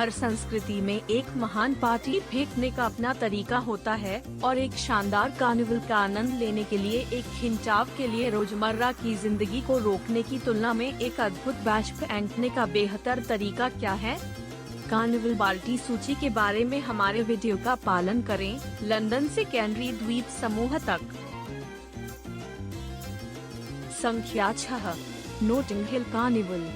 हर संस्कृति में एक महान पार्टी फेंकने का अपना तरीका होता है और एक शानदार कार्निवल का आनंद लेने के लिए एक खिंचाव के लिए रोजमर्रा की जिंदगी को रोकने की तुलना में एक अद्भुत बैश फेंकने का बेहतर तरीका क्या है? कार्निवल पार्टी सूची के बारे में हमारे वीडियो का पालन करें, लंदन से कैनरी द्वीप समूह तक। संख्या 6, नोटिंग हिल कार्निवल।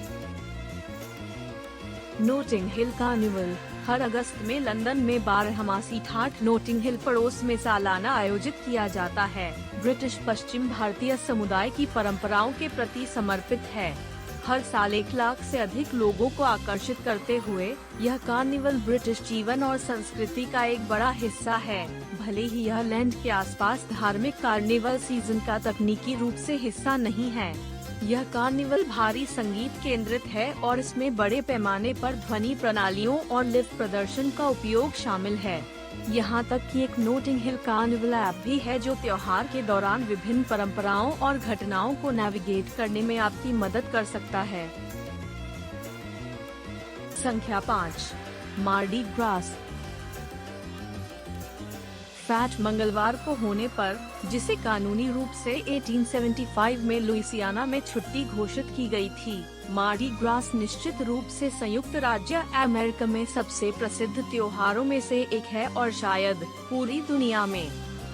नोटिंग हिल कार्निवल हर अगस्त में लंदन में बारहमासी ठाठ नोटिंग हिल पड़ोस में सालाना आयोजित किया जाता है। ब्रिटिश पश्चिम भारतीय समुदाय की परंपराओं के प्रति समर्पित है। हर साल 1 लाख से अधिक लोगों को आकर्षित करते हुए यह कार्निवल ब्रिटिश जीवन और संस्कृति का एक बड़ा हिस्सा है। भले ही यह लैंड के आसपास धार्मिक कार्निवल सीजन का तकनीकी रूप से हिस्सा नहीं है, यह कार्निवल भारी संगीत केंद्रित है और इसमें बड़े पैमाने पर ध्वनि प्रणालियों और लिव प्रदर्शन का उपयोग शामिल है। यहाँ तक कि एक नोटिंग हिल कार्निवल ऐप भी है जो त्योहार के दौरान विभिन्न परंपराओं और घटनाओं को नेविगेट करने में आपकी मदद कर सकता है। संख्या 5, मार्डी ग्रास। फैट मंगलवार को होने पर, जिसे कानूनी रूप से 1875 में लुइसियाना में छुट्टी घोषित की गई थी, मार्डी ग्रास निश्चित रूप से संयुक्त राज्य अमेरिका में सबसे प्रसिद्ध त्योहारों में से एक है और शायद पूरी दुनिया में।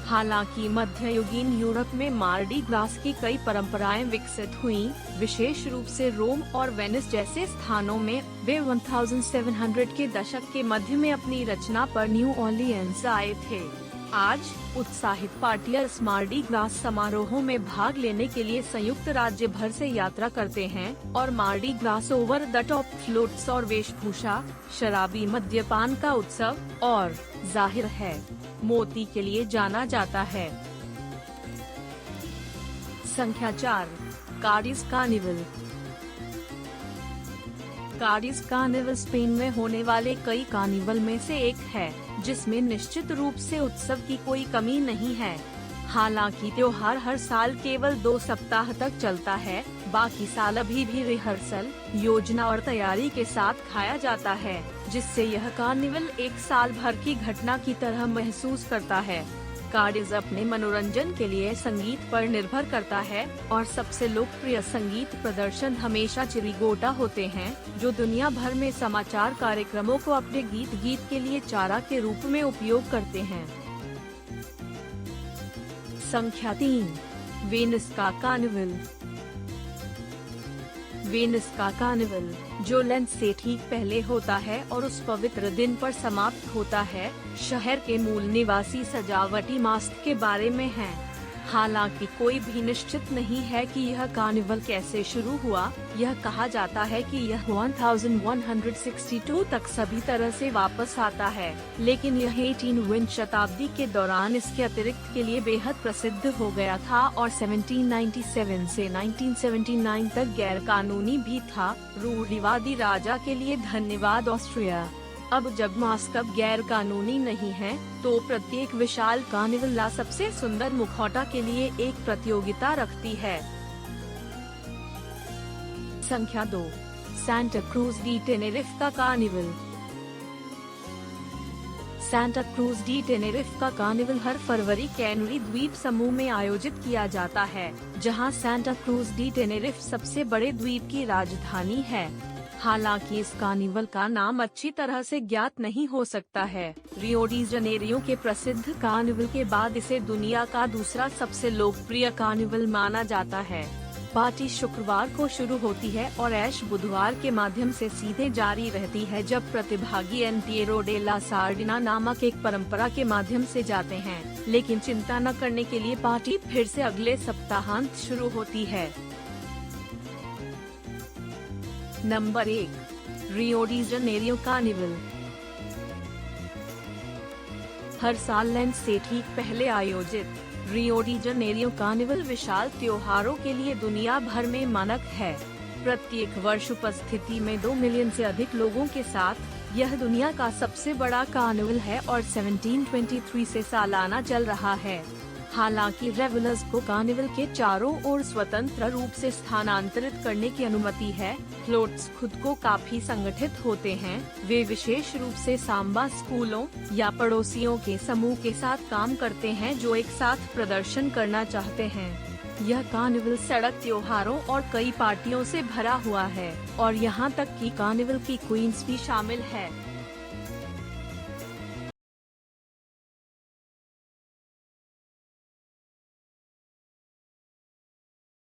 हालांकि मध्ययुगीन यूरोप में मार्डी ग्रास की कई परंपराएं विकसित हुईं, विशेष रूप से रोम और वेनिस जैसे स्थानों में। वे 1700 के दशक के मध्य में अपनी रचना पर न्यू ऑरलियंस आए थे। आज उत्साहित पार्टियर्स मार्डी ग्रास समारोहों में भाग लेने के लिए संयुक्त राज्य भर से यात्रा करते हैं और Mardi grass over the top floats और वेशभूषा, शराबी मद्यपान का उत्सव और जाहिर है मोती के लिए जाना जाता है। संख्या 4, काडिज़ कार्निवल। काडिज़ कार्निवल स्पेन में होने वाले कई कार्निवल में से एक है, जिसमें निश्चित रूप से उत्सव की कोई कमी नहीं है। हालांकि त्योहार हर साल केवल 2 सप्ताह तक चलता है, बाकी साल अभी भी रिहर्सल, योजना और तैयारी के साथ खाया जाता है, जिससे यह कार्निवल एक साल भर की घटना की तरह महसूस करता है। काडिज़ अपने मनोरंजन के लिए संगीत पर निर्भर करता है और सबसे लोकप्रिय संगीत प्रदर्शन हमेशा चिरिगोटा होते हैं, जो दुनिया भर में समाचार कार्यक्रमों को अपने गीत के लिए चारा के रूप में उपयोग करते हैं। संख्या 3, वेनिस का कार्निवल। वेनिस का कार्निवल, जो लेंट से ठीक पहले होता है और उस पवित्र दिन पर समाप्त होता है, शहर के मूल निवासी सजावटी मास्क के बारे में है। हालांकि कोई भी निश्चित नहीं है कि यह कार्निवल कैसे शुरू हुआ। यह कहा जाता है कि यह 1162 तक सभी तरह से वापस आता है, लेकिन यह 18वीं शताब्दी के दौरान इसके अतिरिक्त के लिए बेहद प्रसिद्ध हो गया था और 1797 से 1979 तक गैर कानूनी भी था। रूढ़िवादी राजा के लिए धन्यवाद ऑस्ट्रिया। अब जब मास्क अब गैर कानूनी नहीं है, तो प्रत्येक विशाल कार्निवल सबसे सुंदर मुखौटा के लिए एक प्रतियोगिता रखती है। संख्या 2, सांता क्रूज डी टेनेरिफ का carnival. Santa cruise D Tenerife का कार्निवल हर फरवरी कैनरी द्वीप समूह में आयोजित किया जाता है, जहां सांता क्रूज डी टेनेरिफ सबसे बड़े द्वीप की राजधानी है। हालांकि इस कार्निवल का नाम अच्छी तरह से ज्ञात नहीं हो सकता है। रियो डी जनेरियो के प्रसिद्ध कार्निवल के बाद इसे दुनिया का दूसरा सबसे लोकप्रिय कार्निवल माना जाता है। पार्टी शुक्रवार को शुरू होती है और ऐश बुधवार के माध्यम से सीधे जारी रहती है, जब प्रतिभागी एंटिएरो डे ला सार्डिना नामक एक परंपरा के माध्यम से जाते हैं। लेकिन चिंता न करने के लिए पार्टी फिर से अगले सप्ताहांत शुरू होती है। नंबर 1, रियो डी जनेरियो कार्निवल। हर साल लेंट से ठीक पहले आयोजित रियो डी जनेरियो कार्निवल विशाल त्योहारों के लिए दुनिया भर में मानक है। प्रत्येक वर्ष उपस्थिति में 2 मिलियन से अधिक लोगों के साथ यह दुनिया का सबसे बड़ा कार्निवल है और 1723 से सालाना चल रहा है। हालांकि रेवलर्स को कार्निवल के चारों ओर स्वतंत्र रूप से स्थानांतरित करने की अनुमति है। फ्लोट्स खुद को काफी संगठित होते हैं। वे विशेष रूप से सांबा स्कूलों या पड़ोसियों के समूह के साथ काम करते हैं जो एक साथ प्रदर्शन करना चाहते हैं। यह कार्निवल सड़क त्योहारों और कई पार्टियों से भरा हुआ है और यहाँ तक कि कार्निवल की क्वींस भी शामिल है।